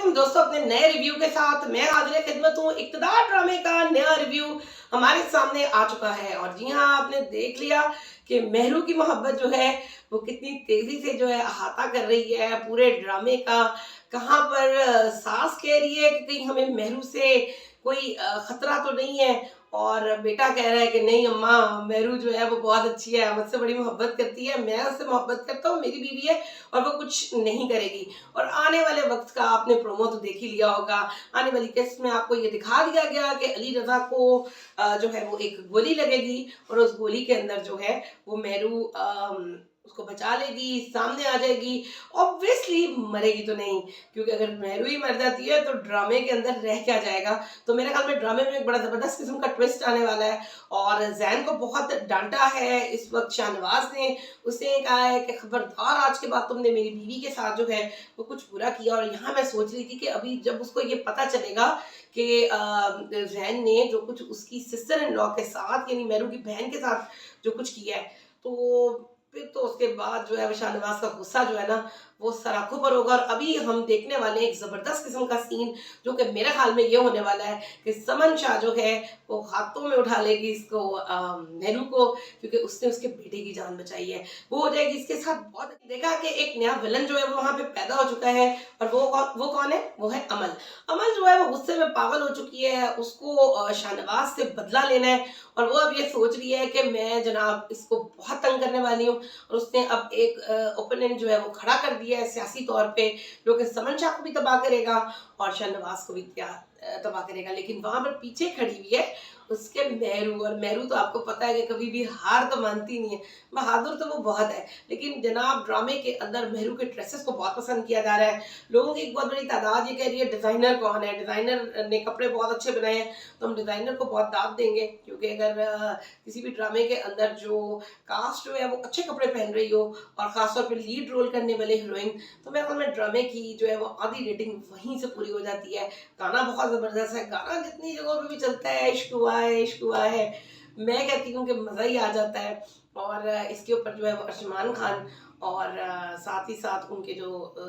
अलैकुम दोस्तों, अपने नए रिव्यू के साथ मैं हाजिर खिदमत हूँ। इक़्तिदार ड्रामे का नया रिव्यू हमारे सामने आ चुका है और जी हाँ, आपने देख लिया कि मेहरू की मोहब्बत जो है वो कितनी तेजी से जो है अहाता कर रही है पूरे ड्रामे का। कहाँ पर सास कह रही है कि कहीं हमें मेहरू से कोई खतरा तो नहीं है, और बेटा कह रहा है कि नहीं अम्मा, मेहरू जो है वो बहुत अच्छी है, मुझसे बड़ी मोहब्बत करती है, मैं उससे मोहब्बत करता हूँ, मेरी बीवी है और वो कुछ नहीं करेगी। और आने वाले वक़्त का आपने प्रोमो तो देख ही लिया होगा। आने वाली किस्त में आपको ये दिखा दिया गया कि अली रज़ा को जो है वो एक गोली लगेगी और उस गोली के अंदर जो है वो मेहरू उसको बचा लेगी, सामने आ जाएगी। ऑब्वियसली मरेगी तो नहीं, क्योंकि अगर मेहरू ही मर जाती है तो ड्रामे के अंदर रह क्या जाएगा। तो मेरे ख्याल में ड्रामे में एक बड़ा ज़बरदस्त किस्म का ट्विस्ट आने वाला है और ज़ैन को बहुत डाँटा है इस वक़्त शाहनवाज़ ने। उसने कहा है कि खबरदार, आज के बाद तुमने मेरी बीवी के साथ जो है वो कुछ बुरा किया। और यहाँ मैं सोच रही थी कि अभी जब उसको ये पता चलेगा कि ज़ैन ने जो कुछ उसकी सिस्टर इन लॉ के साथ यानी मेहरू की बहन के साथ जो कुछ किया है, तो फिर तो उसके बाद जो है वो शाहनवाज़ का गुस्सा जो है ना वो सराखों पर होगा। और अभी हम देखने वाले हैं एक ज़बरदस्त किस्म का सीन, जो कि मेरे ख्याल में ये होने वाला है कि समन शाह जो है वो हाथों में उठा लेगी इसको मेहरू को, क्योंकि उसने उसके बेटे की जान बचाई है। वो हो जाएगी इसके साथ बहुत। देखा कि एक नया विलन जो है वो वहाँ पे पैदा हो चुका है और वो कौन है? वो है अमल। अमल जो है वो गुस्से में पागल हो चुकी है, उसको शाहनवाज़ से बदला लेना है और वो अब ये सोच रही है कि मैं जनाब इसको बहुत तंग करने वाली हूँ। और उसने अब एक ओपोनेंट जो है वो खड़ा कर दिया है सियासी तौर पे, जो कि समन शाह को भी तबाह करेगा और शाहनवाज़ को भी तबाह करेगा। लेकिन वहाँ पर पीछे खड़ी हुई है उसके मेहरू, और मेहरू तो आपको पता है कि कभी भी हार तो मानती नहीं है। बहादुर तो वो बहुत है, लेकिन जनाब ड्रामे के अंदर मेहरू के ड्रेसेस को बहुत पसंद किया जा रहा है। लोगों की एक बहुत बड़ी तादाद ये कह रही है डिज़ाइनर कौन है, डिज़ाइनर ने कपड़े बहुत अच्छे बनाए हैं, तो हम डिज़ाइनर को बहुत दाद देंगे। क्योंकि अगर किसी भी ड्रामे के अंदर जो कास्ट जो है वो अच्छे कपड़े पहन रही हो और ख़ासतौर पे लीड रोल करने वाले हीरोइन, तो मेरे ख्याल में ड्रामे की जो है वो आधी रेटिंग वहीं से पूरी हो जाती है। गाना बहुत ज़बरदस्त है, गाना जितनी जगहों पे भी चलता है इश्क हुआ है, इश्क हुआ है, मैं कहती हूँ कि मज़ा ही आ जाता है। और इसके ऊपर जो है वो अरशमान खान और साथ ही साथ उनके जो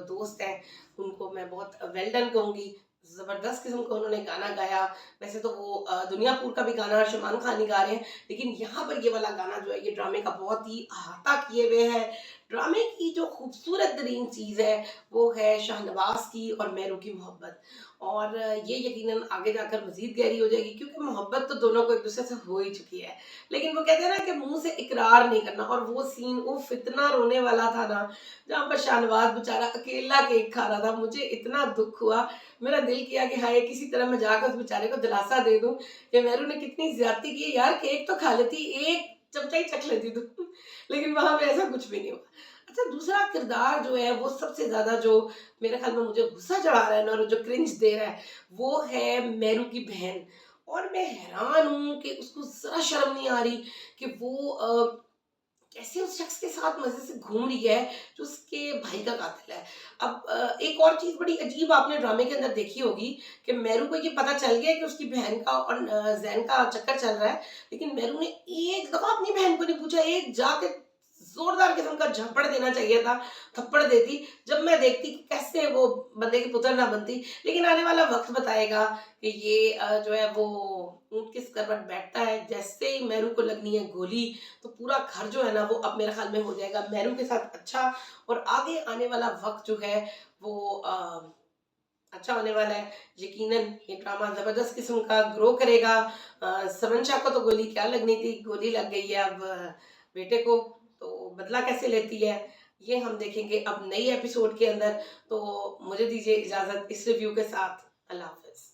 दोस्त हैं उनको मैं बहुत वेल डन कहूँगी। ज़बरदस्त किस्म का उन्होंने गाना गाया। वैसे तो वो दुनियापुर का भी गाना अरशमान खान ही गा रहे हैं, लेकिन यहाँ पर ये वाला गाना जो है ये ड्रामे का बहुत ही अहाता किए हुए है। ड्रामे की जो खूबसूरत तरीन चीज़ है वो है शाहनवाज़ की और मेहरू की मोहब्बत। और ये यकीनन आगे जाकर मज़ीद गहरी हो जाएगी, क्योंकि मोहब्बत तो दोनों को एक-दूसरे से हो ही चुकी है। लेकिन वो कहते हैं ना कि मुँह से इकरार नहीं करना, और वो सीन उफ़! इतना रोने वाला था ना, जहाँ पर शाहनवाज़ बेचारा अकेला केक खा रहा था। मुझे इतना दुःख हुआ, मेरा दिल किया कि हाय किसी तरह मैं जाकर उस बेचारे को दिलासा दे दूँ कि मेहरू ने कितनी ज़्यादती की है यार, केक तो खा लेती, एक चमचा ही चख लेती तू। लेकिन वहाँ पे ऐसा कुछ भी नहीं हुआ। अच्छा, दूसरा किरदार जो है वो सबसे ज़्यादा जो मेरे ख़्याल में मुझे गुस्सा चढ़ा रहा है ना और जो क्रिंज दे रहा है, वो है मेहरू की बहन। और मैं हैरान हूँ कि उसको ज़रा शर्म नहीं आ रही कि वो कैसे उस शख्स के साथ मज़े से घूम रही है जो उसके भाई का कातिल है। अब एक और चीज़ बड़ी अजीब आपने ड्रामे के अंदर देखी होगी कि मेहरू को ये पता चल गया कि उसकी बहन का और ज़ैन का चक्कर चल रहा है, लेकिन मेहरू ने एक दफ़ा अपनी बहन को नहीं पूछा, एक जाके ज़ोरदार किस्म का झापड़ देना चाहिए था, थप्पड़ देती, जब मैं देखती कि कैसे वो बंदे की पुतल ना बनती। लेकिन आने वाला वक़्त बताएगा कि ये जो है वो ऊँट किस करवट बैठता है। जैसे ही मेहरू को लगनी है गोली, तो पूरा घर जो है ना वो अब मेरे ख़्याल में हो जाएगा मेहरू के साथ अच्छा। और आगे आने वाला वक़्त जो है वो अच्छा होने वाला है। यकीनन ये ड्रामा ज़बरदस्त किस्म का ग्रो करेगा। समन शाह को तो गोली क्या लगनी थी, गोली लग गई है अब बेटे को, तो बदला कैसे लेती है, ये हम देखेंगे अब नई एपिसोड के अंदर। तो मुझे दीजिए इजाज़त इस रिव्यू के साथ। अल्लाह हाफ़िज़।